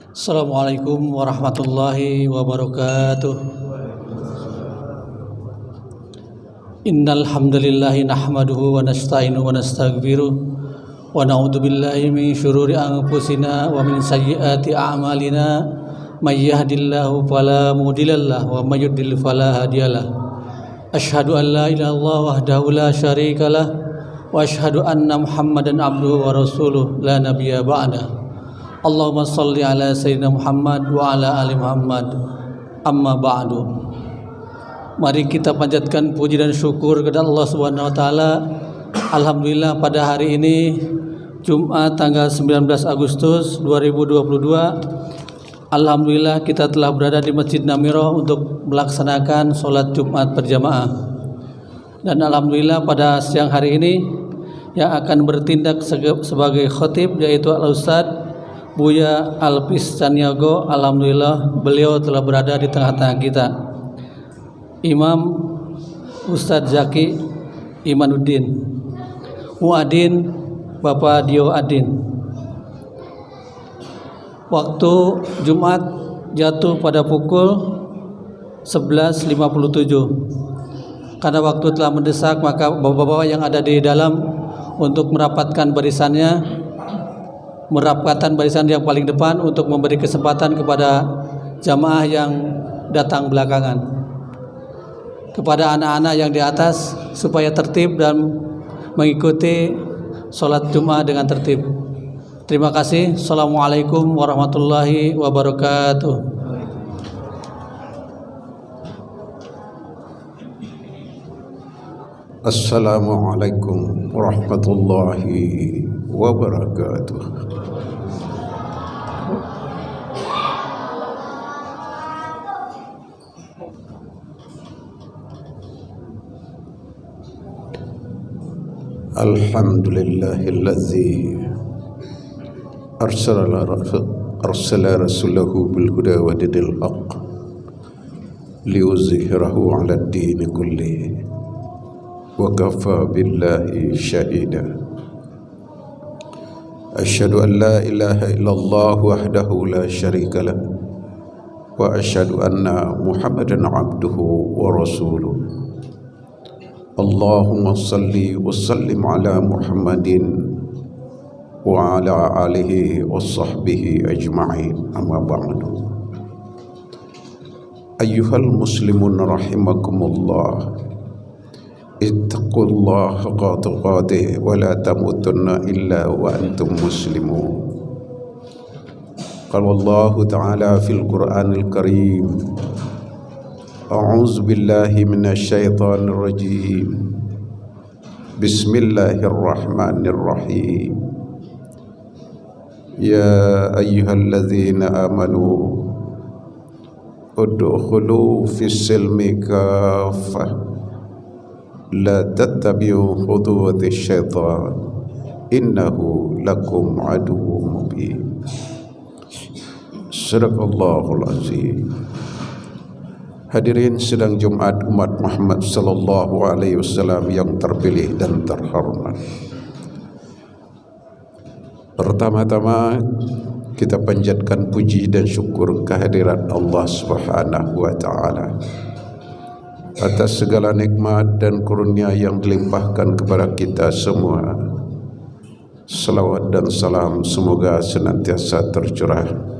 Assalamualaikum warahmatullahi wabarakatuh. Innal hamdalillahi nahmaduhu wa nasta'inuhu wa nastaghfiruh wa na'udzu billahi min syururi anfusina wa min sayyiati a'malina may yahdihillahu fala mudhillalah wa may yudhlil fala hadiyalah. Asyhadu an la ilaha illallah wahdahu la syarikalah wa asyhadu anna Muhammadan abduhu wa rasuluh la nabiyya ba'dah. Allahumma salli ala sayyidina Muhammad wa ala ali Muhammad. Amma ba'du. Mari kita panjatkan puji dan syukur kepada Allah Subhanahu wa taala. Alhamdulillah pada hari ini Jumat tanggal 19 Agustus 2022, alhamdulillah kita telah berada di Masjid Namiro untuk melaksanakan sholat Jumat berjamaah. Dan alhamdulillah pada siang hari ini yang akan bertindak sebagai khatib yaitu Al-Ustadz Buya Alpis Caniago. Alhamdulillah beliau telah berada di tengah-tengah kita. Imam Ustadz Zaki Imanuddin, Muadin Bapak Dio Adin. Waktu Jumat jatuh pada pukul 11.57. Karena waktu telah mendesak, maka bapak-bapak yang ada di dalam untuk merapatkan barisan yang paling depan untuk memberi kesempatan kepada jamaah yang datang belakangan. Kepada anak-anak yang di atas supaya tertib dan mengikuti sholat Jumat dengan tertib. Terima kasih. Assalamualaikum warahmatullahi wabarakatuh. Assalamualaikum warahmatullahi wabarakatuh. Alhamdulillahillazi arsala rasulahu bil huda wa dinil haqq liyuzhirahu 'ala ad-din kullihi wa kafa billahi shahida. Asyhadu an la ilaha illallah wahdahu la syarika lah wa asyhadu anna Muhammadan abduhu wa rasuluh. Allahumma salli wa sallim ala Muhammadin wa ala alihi wa sahbihi ajma'in. Amma ba'du. Ayyuhal muslimun rahimakumullah, ittaqullaha haqqa tuqatih wa la tamutunna illa wa antum muslimun. Qala Allah ta'ala fil Qur'anil Karim, a'udzu billahi minasyaitonir rajim. Bismillahirrahmanirrahim. Ya ayyuhalladzina amanu udkhulu fis-silmi kaffah la tattabi'u khutuwatis syaitan innahu lakum aduwwum mubin. Sadaqallahul azim. Hadirin sidang Jumat umat Muhammad sallallahu alaihi wasallam yang terpilih dan terhormat. Pertama-tama kita panjatkan puji dan syukur kehadirat Allah Subhanahu wa taala atas segala nikmat dan karunia yang dilimpahkan kepada kita semua. Salawat dan salam semoga senantiasa tercurah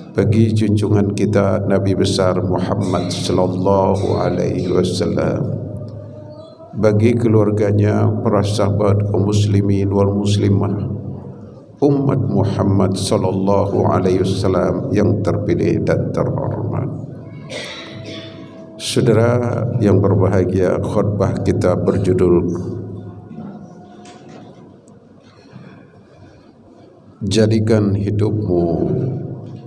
bagi junjungan kita Nabi besar Muhammad sallallahu alaihi wasallam, bagi keluarganya, para sahabat kaum muslimin wal muslimah, umat Muhammad sallallahu alaihi wasallam yang terpilih dan terhormat. Saudara yang berbahagia, khutbah kita berjudul Jadikan hidupmu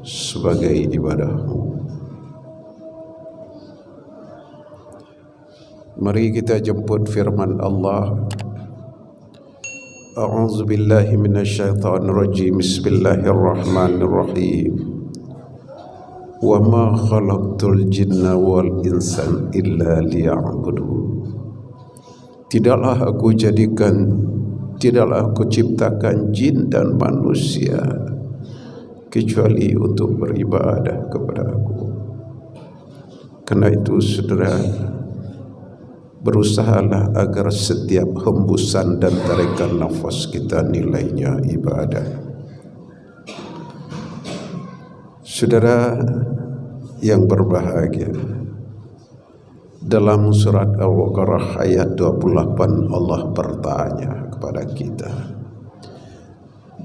sebagai ibadahmu. Mari kita jemput firman Allah. A'udzu billahi minasyaitonir rajim. Bismillahirrahmanirrahim. Wa ma khalaqtul jinna wal insan illa liya'budun. Tidaklah aku ciptakan jin dan manusia kecuali untuk beribadah kepada Aku. Karena itu saudara, berusahalah agar setiap hembusan dan tarikan nafas kita nilainya ibadah. Saudara yang berbahagia, dalam surat Al-Baqarah ayat 28 Allah bertanya kepada kita,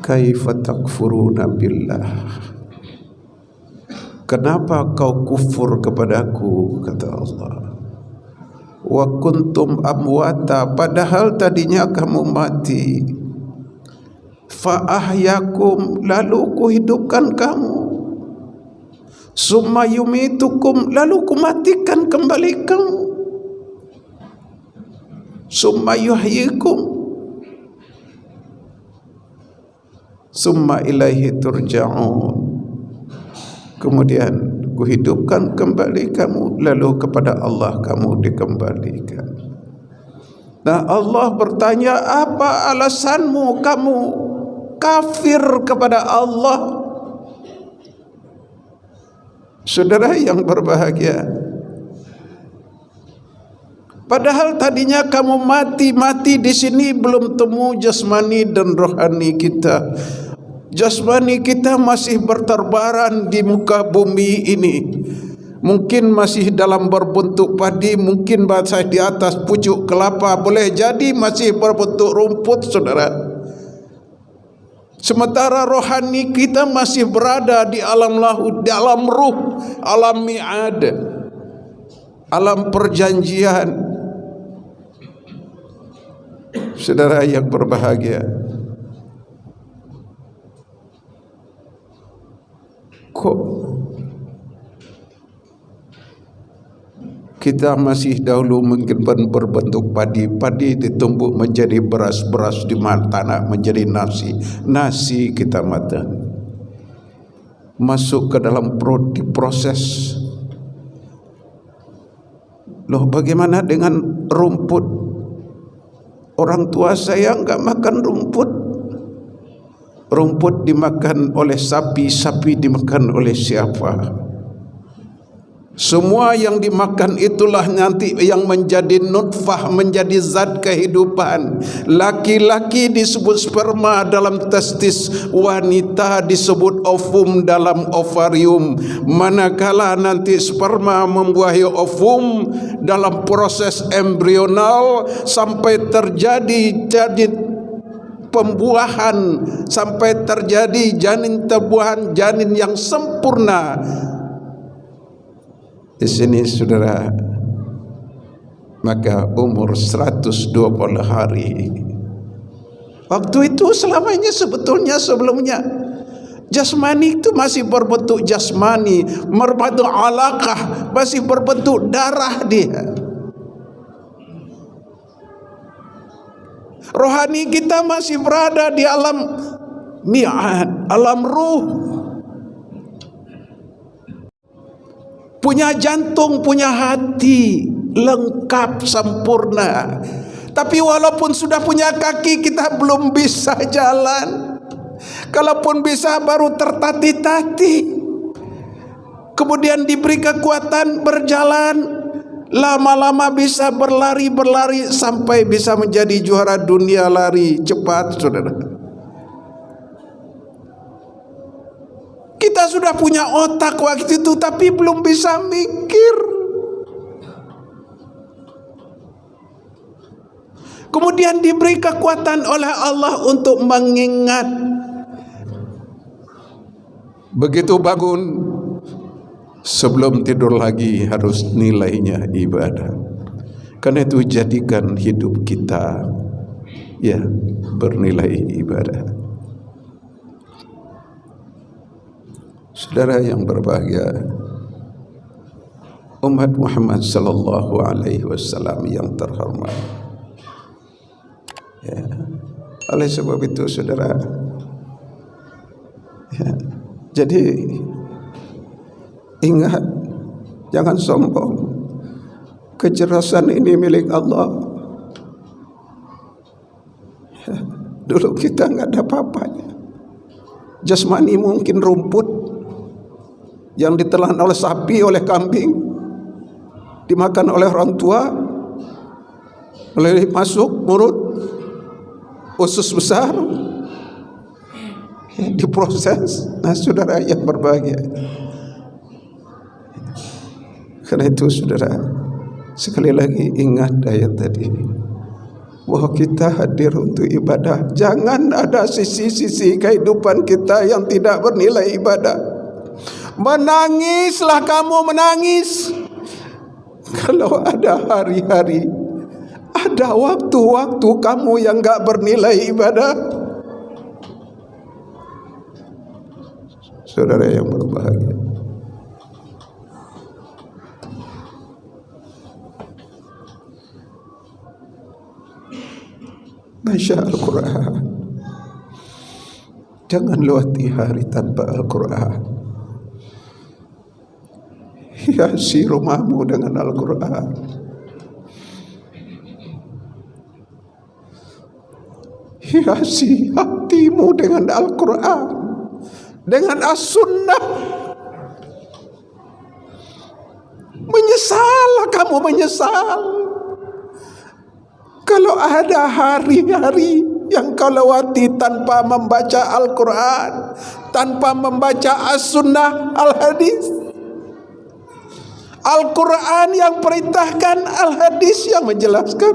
kaifa takfuruna billah, kenapa kau kufur kepadaku, kata Allah, wa kuntum amwata, padahal tadinya kamu mati, fa ahyakum, lalu kuhidupkan kamu, summa yumitukum, lalu kumatikan kembali kamu, summa yuhyikum, summa ilaihi turja'un, kemudian kuhidupkan kembali kamu, lalu kepada Allah kamu dikembalikan. Nah, Allah bertanya, apa alasanmu kamu kafir kepada Allah? Saudara yang berbahagia, padahal tadinya kamu mati di sini belum temu jasmani dan rohani kita. Jasmani kita masih berterbaran di muka bumi ini. Mungkin masih dalam berbentuk padi, mungkin masih di atas pucuk kelapa, boleh jadi masih berbentuk rumput, saudara. Sementara rohani kita masih berada di alam lahud, di alam ruh, alam mi'ad, alam perjanjian. Saudara yang berbahagia, kok kita masih dahulu mungkin berbentuk padi, padi ditumbuk menjadi beras, beras di tanah menjadi nasi, nasi kita makan, masuk ke dalam perut diproses. Loh, bagaimana dengan rumput? Orang tua saya enggak makan rumput. Rumput dimakan oleh sapi, sapi dimakan oleh siapa? Semua yang dimakan itulah nanti yang menjadi nutfah, menjadi zat kehidupan. Laki-laki disebut sperma dalam testis, wanita disebut ovum dalam ovarium. Manakala nanti sperma membuahi ovum dalam proses embrional sampai terjadi pembuahan, sampai terjadi janin tebuahan, janin yang sempurna. Di sini saudara, maka umur 120 hari. Waktu itu selamanya sebetulnya sebelumnya jasmani itu masih berbentuk jasmani, berbentuk alaqah, masih berbentuk darah dia. Rohani kita masih berada di alam mi'ad, alam ruh. Punya jantung, punya hati, lengkap, sempurna. Tapi walaupun sudah punya kaki, kita belum bisa jalan. Kalaupun bisa baru tertati-tati. Kemudian diberi kekuatan berjalan, lama-lama bisa berlari-berlari sampai bisa menjadi juara dunia lari cepat, saudara. Kita sudah punya otak waktu itu, tapi belum bisa mikir. Kemudian diberi kekuatan oleh Allah untuk mengingat. Begitu bangun, sebelum tidur lagi harus nilainya ibadah. Karena itu jadikan hidup kita ya bernilai ibadah. Saudara yang berbahagia, umat Muhammad sallallahu alaihi wasallam yang terhormat. Ya. Oleh sebab itu saudara, ya, jadi ingat, jangan sombong. Kecerdasan ini milik Allah. Ya. Dulu kita enggak ada apa-apanya. Jasmani mungkin rumput yang ditelan oleh sapi, oleh kambing, dimakan oleh orang tua, oleh masuk mulut, usus besar, diproses. Nah, saudara yang berbahagia, karena itu saudara, sekali lagi ingat ayat tadi, bahwa kita hadir untuk ibadah. Jangan ada sisi-sisi kehidupan kita yang tidak bernilai ibadah. Menangislah kamu, menangis kalau ada hari-hari, ada waktu-waktu kamu yang gak bernilai ibadah. Saudara yang berbahagia, baca Al-Quran. Jangan lewati hari tanpa Al-Quran. Hiasi rumahmu dengan Al-Quran. Hiasi hatimu dengan Al-Quran, dengan As-Sunnah. Menyesal kamu, menyesal kalau ada hari-hari yang kau lewati tanpa membaca Al-Quran, tanpa membaca As-Sunnah, Al-Hadis. Al-Quran yang perintahkan, Al-Hadis yang menjelaskan.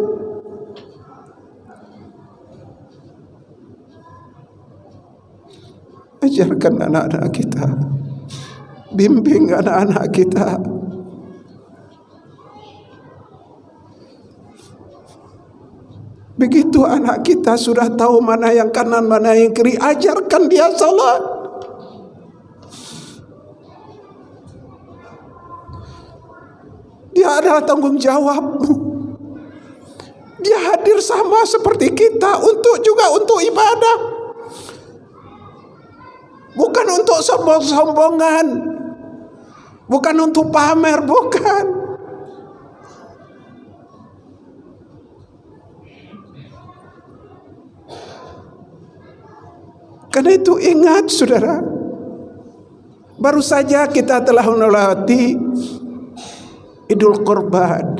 Ajarkan anak-anak kita, bimbing anak-anak kita. Begitu anak kita sudah tahu mana yang kanan, mana yang kiri, ajarkan dia salat. Dia adalah tanggung jawabmu. Dia hadir sama seperti kita juga untuk ibadah. Bukan untuk sombong-sombongan, bukan untuk pamer, bukan. Karena itu ingat saudara, baru saja kita telah melewati Idul Qurban.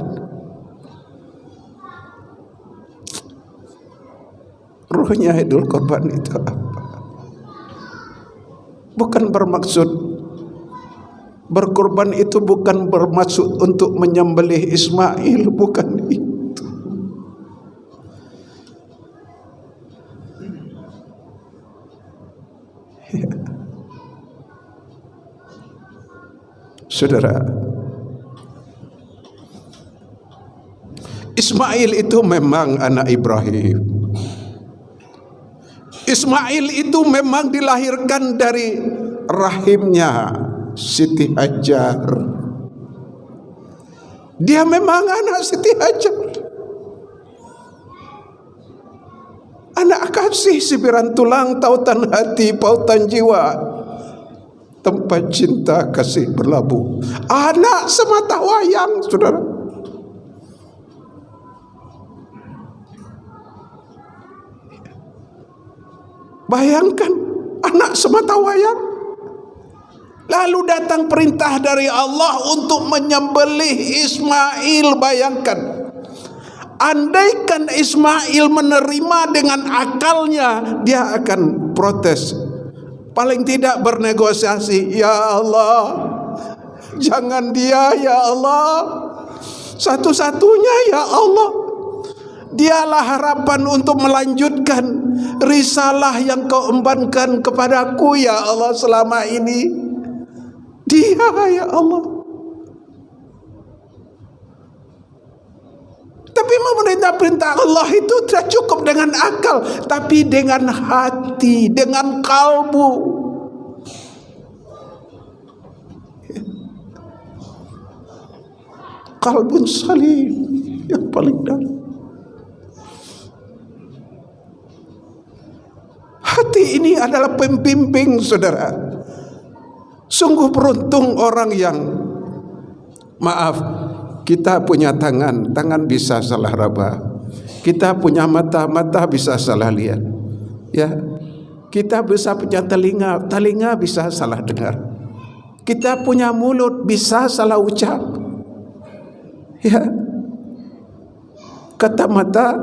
Ruhnya Idul Qurban itu apa? Bukan bermaksud, berkorban itu bukan bermaksud untuk menyembelih Ismail, bukan itu. Ya. Saudara, Ismail itu memang anak Ibrahim. Ismail itu memang dilahirkan dari rahimnya Siti Hajar. Dia memang anak Siti Hajar, anak kasih, sibiran tulang, tautan hati, pautan jiwa, tempat cinta kasih berlabuh. Anak semata wayang, saudara. Bayangkan, anak semata wayang. Lalu datang perintah dari Allah untuk menyembelih Ismail. Bayangkan, andaikan Ismail menerima dengan akalnya, dia akan protes. Paling tidak bernegosiasi, ya Allah, jangan dia, ya Allah, satu-satunya ya Allah. Dialah harapan untuk melanjutkan risalah yang kau embankan kepadaku ya Allah selama ini. Dia ya Allah. Tapi memerintah perintah Allah itu tidak cukup dengan akal, tapi dengan hati, dengan kalbu. Kalbun salim yang paling dalam. Hati ini adalah pembimbing, saudara. Sungguh beruntung orang yang, maaf, kita punya tangan, tangan bisa salah raba. Kita punya mata, mata bisa salah lihat. Ya, Kita bisa punya telinga, telinga bisa salah dengar. Kita punya mulut, bisa salah ucap. Ya. Kata mata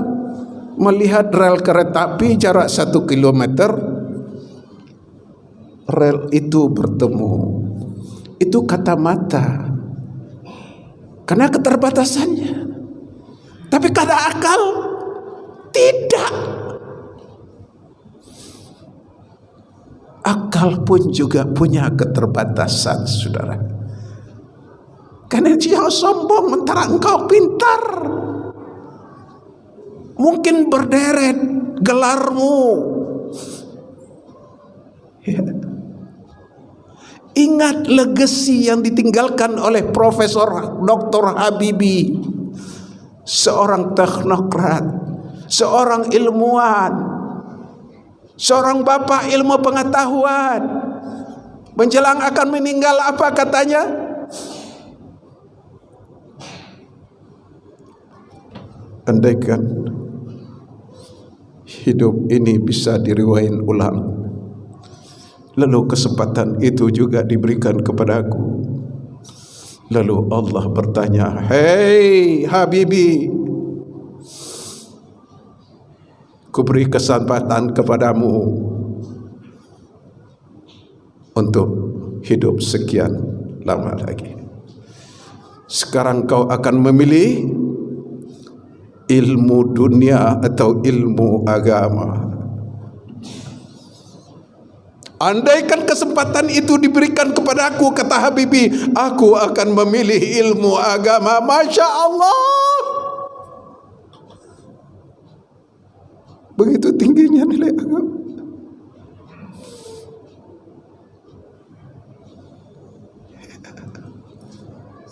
melihat rel kereta api jarak 1 kilometer, rel itu bertemu. Itu kata mata, karena keterbatasannya. Tapi kata akal tidak. Akal pun juga punya keterbatasan, saudara. Karena jangan sombong mentara engkau pintar. Mungkin berderet gelarmu. Ya. Ingat legasi yang ditinggalkan oleh Profesor Dr. Habibie, seorang teknokrat, seorang ilmuwan, seorang bapak ilmu pengetahuan. Menjelang akan meninggal apa katanya? Andaikan hidup ini bisa diriwayat ulang, lalu kesempatan itu juga diberikan kepadaku, lalu Allah bertanya, "Hei Habibie, kuberi kesempatan kepadamu untuk hidup sekian lama lagi. Sekarang kau akan memilih ilmu dunia atau ilmu agama. Andaikan kesempatan itu diberikan kepadaku," kata Habibie, "aku akan memilih ilmu agama." Masya Allah, begitu tingginya nilai agama.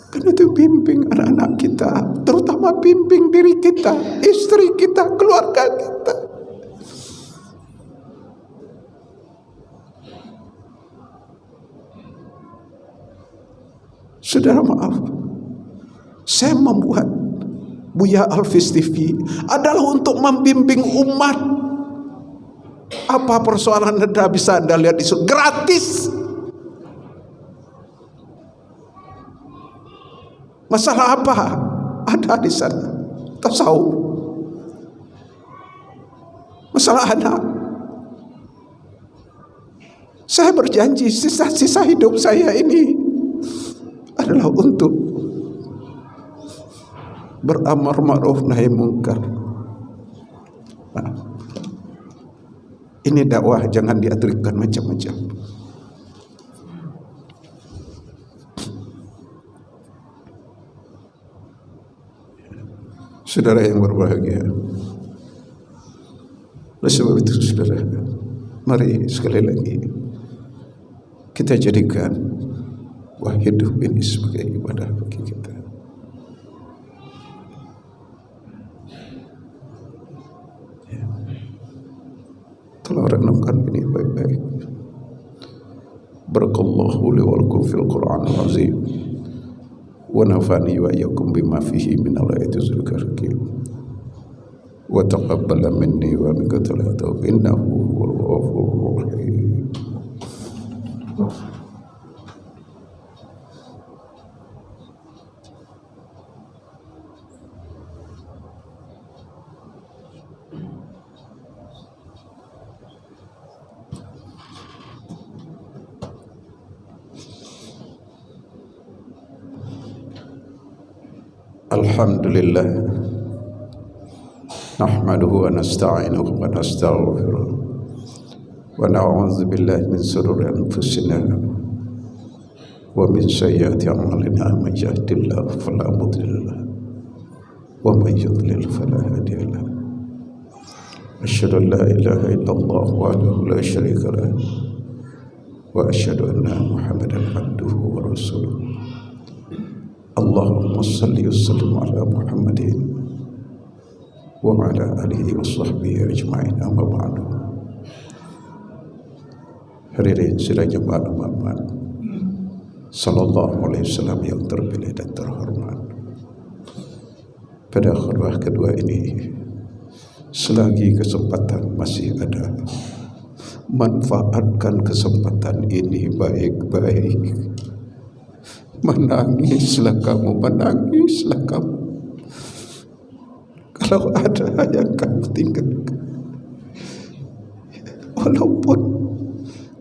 Karena itu bimbing anak-anak kita, terutama bimbing diri kita, istri kita, keluarga kita. Saudara, maaf, saya membuat Buya Alfiz TV adalah untuk membimbing umat. Apa persoalan Anda bisa Anda lihat di situ gratis. Masalah apa ada di sana? Tasawuf, masalah anak. Saya berjanji sisa-sisa hidup saya ini adalah untuk beramar ma'ruf nahi munkar. Nah, ini dakwah, jangan diaturkan macam-macam. Saudara yang berbahagia, oleh sebab itu saudara, mari sekali lagi kita jadikan bahwa hidup ini sebagai ibadah bagi kita. Ya. Tolong renungkan ini baik-baik. Barakallahu li wa lakum fil Qur'anil azim. Wa nafani wa iyyakum bima fihi min al-ayati dzikr wa taqabbala minni wa minkum innahu huwal ghafurur rahim. Alhamdulillah, nahmaduhu wa nasta'inuhu wa nastaghfiruh wa na'udzu billahi min shururi anfusina wa min sayyiati a'malina. Man yahdihillahu fala mudilla lahu wa man yudlil fala hadiya lahu. Asyhadu an la ilaha illallah wahdahu la syarika lahu wa asyhadu anna Muhammadan abduhu wa rasuluh. Allahumma salli wa sallim ala Muhammadin wa ala alihi wa sahbihi ajma'in, amma ba'du. Hadirin sidang jemaah Muhammad sallallahu alaihi wasallam yang terpilih dan terhormat, pada khutbah kedua ini, selagi kesempatan masih ada, Manfaatkan kesempatan ini baik-baik. Menangislah kamu, menangislah kamu. Kalau ada yang kamu tinggalkan, walaupun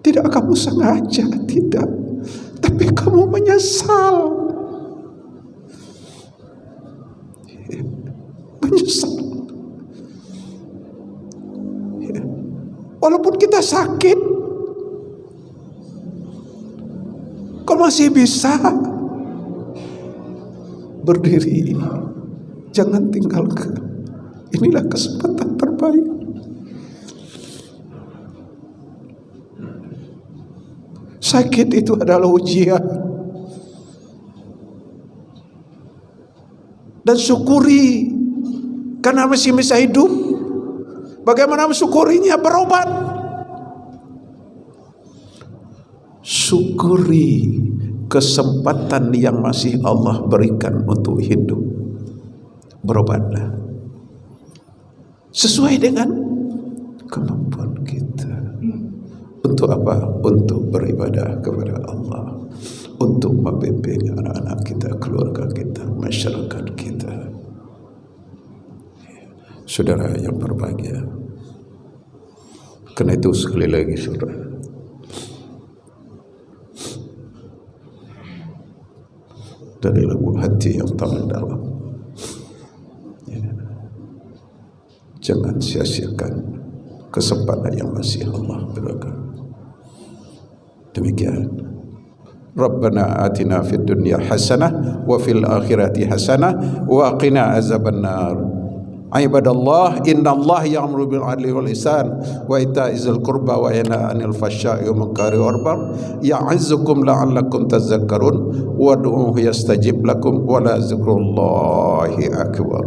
tidak kamu sengaja, tidak, tapi kamu menyesal. Menyesal. Walaupun kita sakit, kau masih bisa berdiri. Jangan tinggalkan. Inilah kesempatan terbaik. Sakit itu adalah ujian. Dan syukuri, karena masih bisa hidup. Bagaimana mensyukurinya? Berobat. Syukuri kesempatan yang masih Allah berikan untuk hidup. Berobatlah sesuai dengan kemampuan kita. Untuk apa? Untuk beribadah kepada Allah, untuk membimbing anak-anak kita, keluarga kita, masyarakat kita. Saudara yang berbahagia, karena itu sekali lagi saudara, dari lubuk hati yang paling dalam, jangan sia-siakan kesempatan yang masih Allah berikan. Demikian. Rabbana atina fid dunya hasanah wa fil akhirati hasanah wa qina azabannar. Ibadallah, innallaha ya'muru bil 'adli wal ihsan wa ita'izil qurba wa yanha 'anil fahsya'i wal munkari wal baghi ya'izzukum la'allakum tadhakkarun wad'uuhu yastajib lakum wa la dzikrullahi akbar.